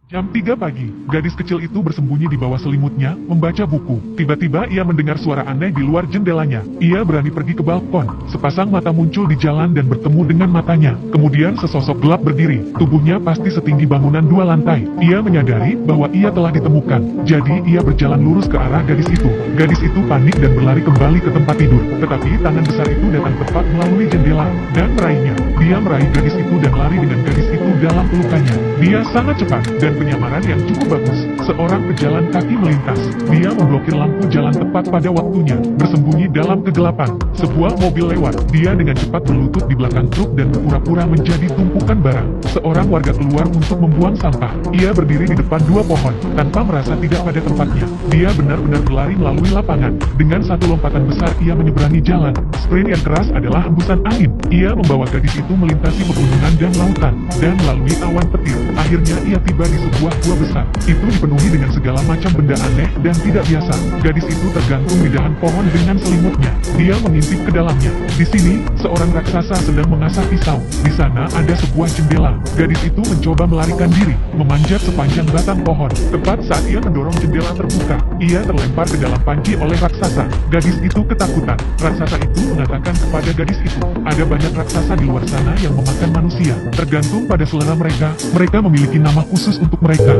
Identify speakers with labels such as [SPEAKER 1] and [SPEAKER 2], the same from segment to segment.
[SPEAKER 1] Jam 3 pagi, gadis kecil itu bersembunyi di bawah selimutnya, membaca buku. Tiba-tiba ia mendengar suara aneh di luar jendelanya. Ia berani pergi ke balkon. Sepasang mata muncul di jalan dan bertemu dengan matanya. Kemudian sesosok gelap berdiri. Tubuhnya pasti setinggi bangunan 2 lantai. Ia menyadari bahwa ia telah ditemukan. Jadi ia berjalan lurus ke arah gadis itu. Gadis itu panik dan berlari kembali ke tempat tidur. Tetapi tangan besar itu datang tepat melalui jendela dan meraihnya. Dia meraih gadis itu dan lari dengan gadis itu dalam pelukannya. Dia sangat cepat dan penyamaran yang cukup bagus. Seorang pejalan kaki melintas. Dia memblokir lampu jalan tepat pada waktunya, bersembunyi dalam kegelapan. Sebuah mobil lewat. Dia dengan cepat berlutut di belakang truk dan berpura-pura menjadi tumpukan barang. Seorang warga keluar untuk membuang sampah. Ia berdiri di depan 2 pohon, tanpa merasa tidak pada tempatnya. Dia benar-benar berlari melalui lapangan. Dengan satu lompatan besar ia menyeberangi jalan. Sprint yang keras adalah hembusan angin. Ia membawa gadis itu melintasi pegunungan dan lautan, dan melalui awan petir. Akhirnya ia tiba di sebuah gua besar. Itu dipenuhi dengan segala macam benda aneh dan tidak biasa. Gadis itu tergantung di dahan pohon dengan selimutnya. Dia mengintip ke dalamnya. Di sini, seorang raksasa sedang mengasah pisau. Di sana ada sebuah jendela. Gadis itu mencoba melarikan diri, memanjat sepanjang batang pohon. Tepat saat ia mendorong jendela terbuka, ia terlempar ke dalam panci oleh raksasa. Gadis itu ketakutan. Raksasa itu mengatakan kepada gadis itu, ada banyak raksasa di luar sana yang memakan manusia. Tergantung pada selera mereka, mereka memiliki nama khusus untuk mereka.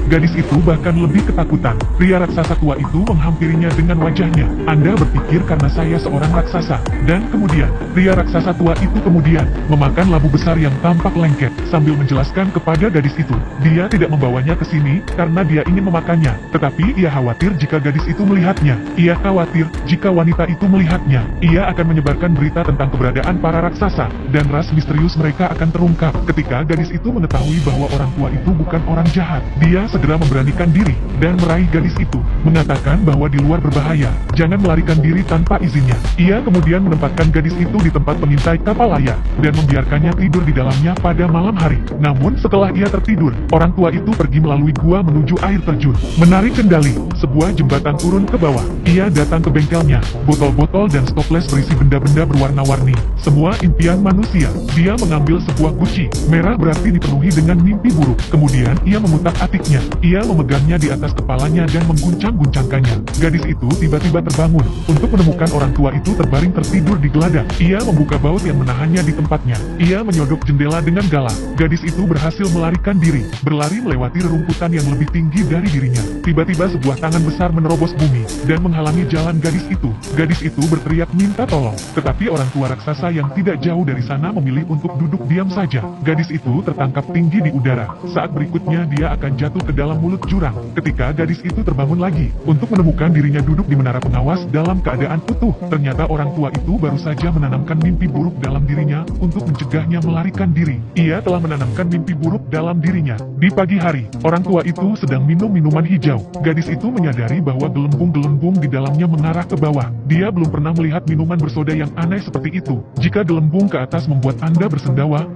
[SPEAKER 1] Gadis itu bahkan lebih ketakutan. Pria raksasa tua itu menghampirinya dengan wajahnya. Anda berpikir karena saya seorang raksasa. Dan kemudian, pria raksasa tua itu kemudian memakan labu besar yang tampak lengket, sambil menjelaskan kepada gadis itu. Dia tidak membawanya ke sini karena dia ingin memakannya. Tetapi ia khawatir jika gadis itu melihatnya. Ia khawatir jika wanita itu melihatnya. Ia akan menyebarkan berita tentang keberadaan para raksasa, dan ras misterius mereka akan terungkap. Ketika gadis itu mengetahui bahwa orang tua itu bukan orang jahat, dia segera memberanikan diri dan meraih gadis itu, mengatakan bahwa di luar berbahaya, jangan melarikan diri tanpa izinnya. Ia kemudian menempatkan gadis itu di tempat pengintai kapal layar dan membiarkannya tidur di dalamnya pada malam hari. Namun setelah ia tertidur, orang tua itu pergi melalui gua menuju air terjun. Menarik kendali, sebuah jembatan turun ke bawah. Ia datang ke bengkelnya, botol-botol dan stoples berisi benda-benda berwarna-warni. Semua impian manusia. Dia mengambil sebuah guci merah, berarti dipenuhi dengan mimpi buruk. Kemudian ia memutak-atiknya. Ia memegangnya di atas kepalanya dan mengguncang-guncangkannya. Gadis itu tiba-tiba terbangun untuk menemukan orang tua itu terbaring tertidur di geladak. Ia membuka baut yang menahannya di tempatnya. Ia menyodok jendela dengan galak. Gadis itu berhasil melarikan diri, berlari melewati rerumputan yang lebih tinggi dari dirinya. Tiba-tiba sebuah tangan besar menerobos bumi dan menghalangi jalan gadis itu. Gadis itu berteriak minta tolong, tetapi orang tua raksasa yang tidak jauh dari sana memilih untuk duduk diam saja. Gadis itu tertangkap tinggi di udara. Saat berikutnya dia akan jatuh ke dalam mulut jurang. Ketika gadis itu terbangun lagi untuk menemukan dirinya duduk di menara pengawas dalam keadaan utuh, ternyata orang tua itu baru saja menanamkan mimpi buruk dalam dirinya untuk mencegahnya melarikan diri. Ia telah menanamkan mimpi buruk dalam dirinya. Di pagi hari, orang tua itu sedang minum minuman hijau. Gadis itu menyadari bahwa gelembung-gelembung di dalamnya mengarah ke bawah. Dia belum pernah melihat minuman bersoda yang aneh seperti itu. Jika gelembung ke atas membuat Anda bersendawa,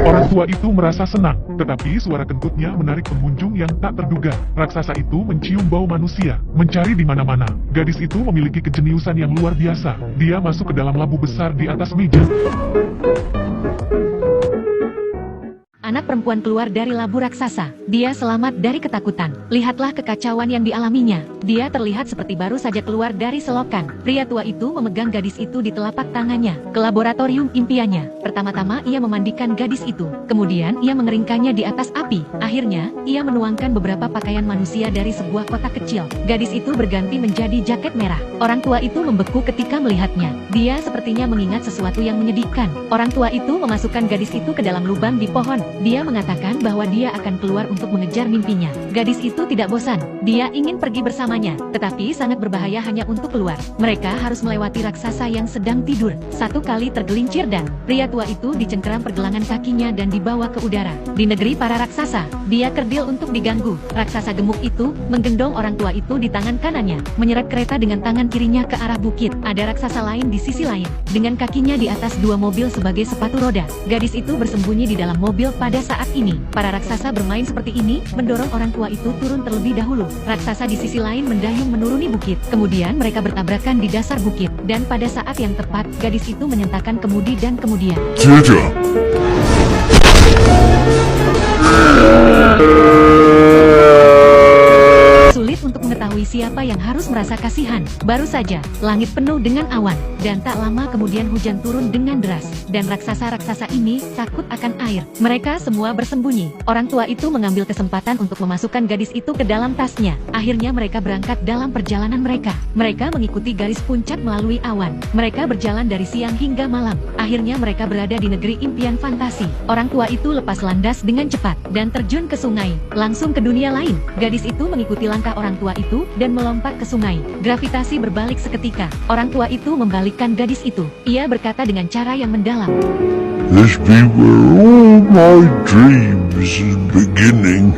[SPEAKER 1] orang tua itu merasa senang, tetapi suara kentutnya menarik pengunjung yang tak terduga. Raksasa itu mencium bau manusia, mencari di mana-mana. Gadis itu memiliki kejeniusan yang luar biasa. Dia masuk ke dalam labu besar di atas meja.
[SPEAKER 2] Anak perempuan keluar dari labu raksasa. Dia selamat dari ketakutan. Lihatlah kekacauan yang dialaminya. Dia terlihat seperti baru saja keluar dari selokan. Pria tua itu memegang gadis itu di telapak tangannya ke laboratorium impiannya. Pertama-tama ia memandikan gadis itu. Kemudian ia mengeringkannya di atas api. Akhirnya, ia menuangkan beberapa pakaian manusia dari sebuah kotak kecil. Gadis itu berganti menjadi jaket merah. Orang tua itu membeku ketika melihatnya. Dia sepertinya mengingat sesuatu yang menyedihkan. Orang tua itu memasukkan gadis itu ke dalam lubang di pohon Dia mengatakan bahwa dia akan keluar untuk mengejar mimpinya. Gadis itu tidak bosan. Dia ingin pergi bersamanya, tetapi sangat berbahaya hanya untuk keluar. Mereka harus melewati raksasa yang sedang tidur. Satu kali tergelincir dan pria tua itu dicengkeram pergelangan kakinya dan dibawa ke udara. Di negeri para raksasa, dia kerdil untuk diganggu. Raksasa gemuk itu menggendong orang tua itu di tangan kanannya, menyeret kereta dengan tangan kirinya ke arah bukit. Ada raksasa lain di sisi lain, dengan kakinya di atas dua mobil sebagai sepatu roda. Gadis itu bersembunyi di dalam mobil pada saat ini. Para raksasa bermain seperti ini, mendorong orang tua itu turun terlebih dahulu. Raksasa di sisi lain mendayung menuruni bukit. Kemudian mereka bertabrakan di dasar bukit. Dan pada saat yang tepat, gadis itu menyentakkan kemudi dan kemudian sulit untuk mengetahui siapa yang harus merasa kasihan. Baru saja, langit penuh dengan awan, dan tak lama kemudian hujan turun dengan deras, dan raksasa-raksasa ini takut akan air. Mereka semua bersembunyi. Orang tua itu mengambil kesempatan untuk memasukkan gadis itu ke dalam tasnya. Akhirnya mereka berangkat dalam perjalanan mereka. Mereka mengikuti garis puncak melalui awan. Mereka berjalan dari siang hingga malam. Akhirnya mereka berada di negeri impian fantasi. Orang tua itu lepas landas dengan cepat, dan terjun ke sungai, langsung ke dunia lain. Gadis itu mengikuti langkah orang tua itu, dan melompat ke sungai. Gravitasi berbalik seketika. Orang tua itu membalikkan gadis itu. Ia berkata dengan cara yang mendalam,
[SPEAKER 3] "This be where all my dreams is beginning."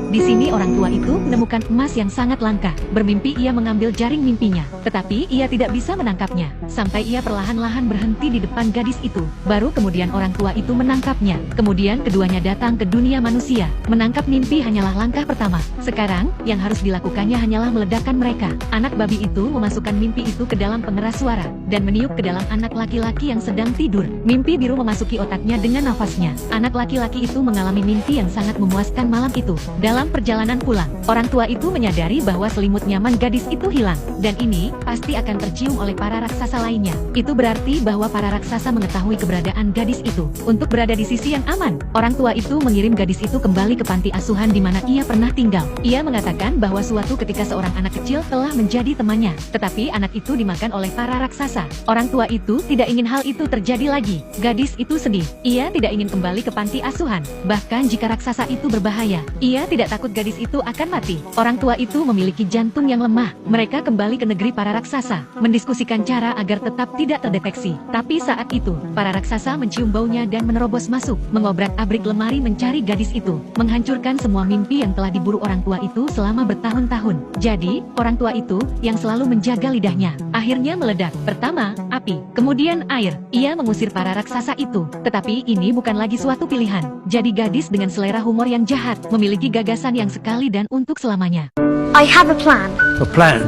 [SPEAKER 2] Di sini orang tua itu menemukan emas yang sangat langka. Bermimpi ia mengambil jaring mimpinya, tetapi ia tidak bisa menangkapnya. Sampai ia perlahan-lahan berhenti di depan gadis itu. Baru kemudian orang tua itu menangkapnya. Kemudian keduanya datang ke dunia manusia. Menangkap mimpi hanyalah langkah pertama. Sekarang, yang harus dilakukannya hanyalah meledakkan mereka. Anak babi itu memasukkan mimpi itu ke dalam pengeras suara, dan meniup ke dalam anak laki-laki yang sedang tidur. Mimpi biru memasuki otaknya dengan nafasnya. Anak laki-laki itu mengalami mimpi yang sangat memuaskan malam itu. Dalam perjalanan pulang, orang tua itu menyadari bahwa selimut nyaman gadis itu hilang, dan ini pasti akan tercium oleh para raksasa lainnya. Itu berarti bahwa para raksasa mengetahui keberadaan gadis itu. Untuk berada di sisi yang aman, orang tua itu mengirim gadis itu kembali ke panti asuhan di mana ia pernah tinggal. Ia mengatakan bahwa suatu ketika seorang anak kecil telah menjadi temannya, tetapi anak itu dimakan oleh para raksasa. Orang tua itu tidak ingin hal itu terjadi lagi. Gadis itu sedih. Ia tidak ingin kembali ke panti asuhan. Bahkan jika raksasa itu berbahaya, ia tidak takut gadis itu akan mati. Orang tua itu memiliki jantung yang lemah. Mereka kembali ke negeri para raksasa, mendiskusikan cara agar tetap tidak terdeteksi. Tapi saat itu, para raksasa mencium baunya dan menerobos masuk, mengobrak-abrik lemari mencari gadis itu, menghancurkan semua mimpi yang telah diburu orang tua itu selama bertahun-tahun. Jadi, orang tua itu, yang selalu menjaga lidahnya, akhirnya meledak. Pertama, api, kemudian air. Ia mengusir para raksasa itu. Tetapi ini bukan lagi suatu pilihan. Jadi gadis dengan selera humor yang jahat, memiliki gagasan yang sekali dan untuk selamanya.
[SPEAKER 4] I have a plan.
[SPEAKER 5] A plan?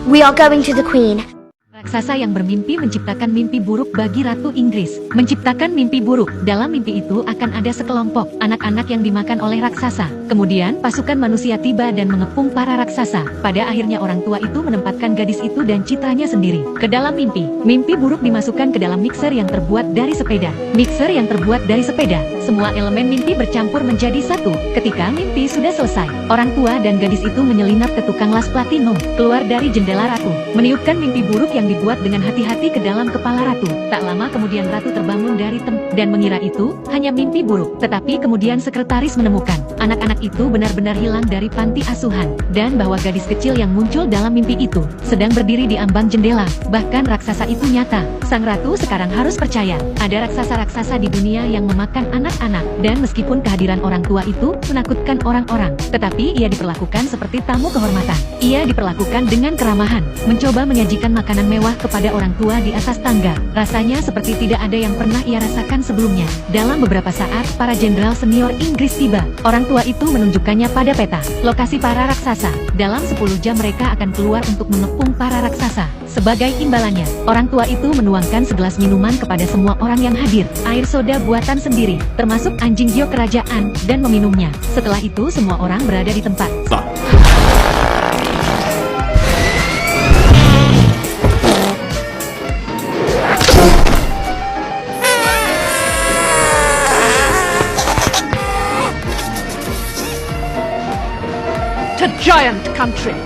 [SPEAKER 4] We are going to the Queen.
[SPEAKER 2] Raksasa yang bermimpi menciptakan mimpi buruk bagi Ratu Inggris. Menciptakan mimpi buruk. Dalam mimpi itu akan ada sekelompok anak-anak yang dimakan oleh raksasa. Kemudian pasukan manusia tiba dan mengepung para raksasa. Pada akhirnya orang tua itu menempatkan gadis itu dan citranya sendiri ke dalam mimpi. Mimpi buruk dimasukkan ke dalam mixer yang terbuat dari sepeda. Mixer yang terbuat dari sepeda. Semua elemen mimpi bercampur menjadi satu. Ketika mimpi sudah selesai, orang tua dan gadis itu menyelinap ke tukang las platinum, keluar dari jendela ratu, meniupkan mimpi buruk yang dibuat dengan hati-hati ke dalam kepala ratu. Tak lama kemudian ratu terbangun dari dan mengira itu hanya mimpi buruk. Tetapi kemudian sekretaris menemukan anak-anak itu benar-benar hilang dari panti asuhan, dan bahwa gadis kecil yang muncul dalam mimpi itu sedang berdiri di ambang jendela. Bahkan raksasa itu nyata. Sang ratu sekarang harus percaya ada raksasa-raksasa di dunia yang memakan anak-anak, dan meskipun kehadiran orang tua itu menakutkan orang-orang, tetapi ia diperlakukan seperti tamu kehormatan. Ia diperlakukan dengan keramahan, mencoba menyajikan makanan mewah kepada orang tua di atas tangga. Rasanya seperti tidak ada yang pernah ia rasakan sebelumnya. Dalam beberapa saat, para jenderal senior Inggris tiba. Orang tua itu menunjukkannya pada peta lokasi para raksasa. Dalam 10 jam mereka akan keluar untuk mengepung para raksasa. Sebagai imbalannya, orang tua itu menuangkan segelas minuman kepada semua orang yang hadir. Air soda buatan sendiri, termasuk anjing Gyo kerajaan, dan meminumnya. Setelah itu semua orang berada di tempat.
[SPEAKER 6] To giant country.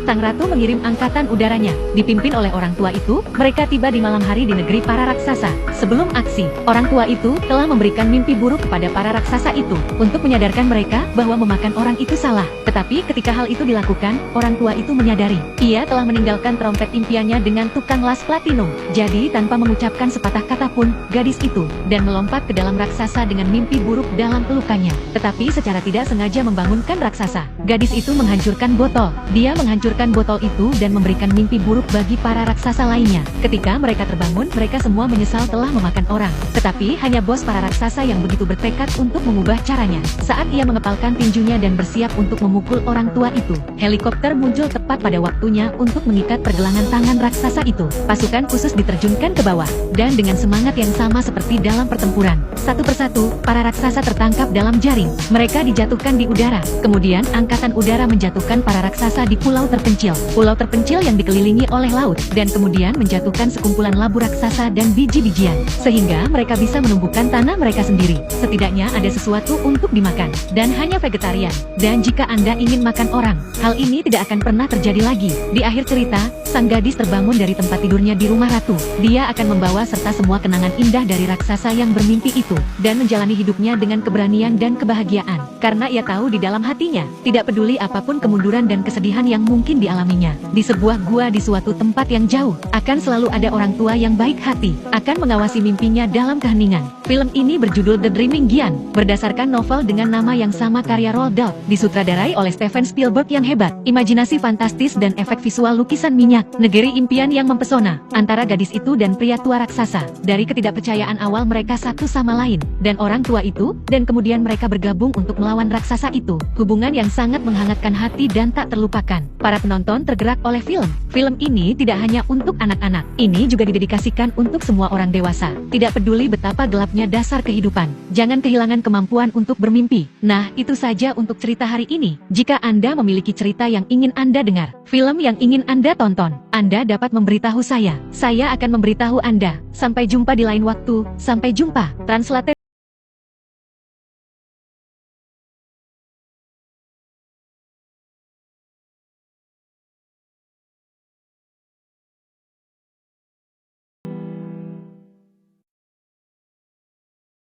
[SPEAKER 2] Sang Ratu mengirim angkatan udaranya. Dipimpin oleh orang tua itu, mereka tiba di malam hari di negeri para raksasa. Sebelum aksi, orang tua itu telah memberikan mimpi buruk kepada para raksasa itu untuk menyadarkan mereka bahwa memakan orang itu salah. Tetapi ketika hal itu dilakukan, orang tua itu menyadari ia telah meninggalkan trompet impiannya dengan tukang las platinum. Jadi tanpa mengucapkan sepatah kata pun, gadis itu dan melompat ke dalam raksasa dengan mimpi buruk dalam pelukannya. Tetapi secara tidak sengaja membangunkan raksasa. Gadis itu menghancurkan botol. Dia menghancurkan botol itu dan memberikan mimpi buruk bagi para raksasa lainnya. Ketika mereka terbangun, mereka semua menyesal telah memakan orang. Tetapi hanya bos para raksasa yang begitu bertekad untuk mengubah caranya. Saat ia mengepalkan tinjunya dan bersiap untuk memukul orang tua itu, helikopter muncul tepat pada waktunya untuk mengikat pergelangan tangan raksasa itu. Pasukan khusus diterjunkan ke bawah, dan dengan semangat yang sama seperti dalam pertempuran, satu persatu, para raksasa tertangkap dalam jaring. Mereka dijatuhkan di udara. Kemudian angkatan udara menjatuhkan para raksasa di pulau terpencil. Pulau terpencil yang dikelilingi oleh laut, dan kemudian menjatuhkan sekumpulan labu raksasa dan biji-bijian, sehingga mereka bisa menumbuhkan tanah mereka sendiri. Setidaknya ada sesuatu untuk dimakan, dan hanya vegetarian. Dan jika Anda ingin makan orang, hal ini tidak akan pernah terjadi lagi. Di akhir cerita, sang gadis terbangun dari tempat tidurnya di rumah ratu. Dia akan membawa serta semua kenangan indah dari raksasa yang bermimpi itu, dan menjalani hidupnya dengan keberanian dan kebahagiaan. Karena ia tahu di dalam hatinya, tidak peduli apapun kemunduran dan kesedihan yang mungkin dialaminya. Di sebuah gua di suatu tempat yang jauh, akan selalu ada orang tua yang baik hati, akan mengawasi mimpinya dalam keheningan. Film ini berjudul The Dreaming Giant, berdasarkan novel dengan nama yang sama karya Roald Dahl, disutradarai oleh Steven Spielberg yang hebat, imajinasi fantastis dan efek visual lukisan minyak, negeri impian yang mempesona, antara gadis itu dan pria tua raksasa. Dari ketidakpercayaan awal mereka satu sama lain, dan orang tua itu, dan kemudian mereka bergabung untuk melawan raksasa itu. Hubungan yang sangat menghangatkan hati dan tak terlupakan. Para penonton tergerak oleh film. Film ini tidak hanya untuk anak-anak, ini juga didedikasikan untuk semua orang dewasa. Tidak peduli betapa gelapnya dasar kehidupan, jangan kehilangan kemampuan untuk bermimpi. Nah, itu saja untuk cerita hari ini. Jika Anda memiliki cerita yang ingin Anda dengar, film yang ingin Anda tonton, Anda dapat memberitahu saya. Saya akan memberitahu Anda. Sampai jumpa di lain waktu. Sampai jumpa. Translate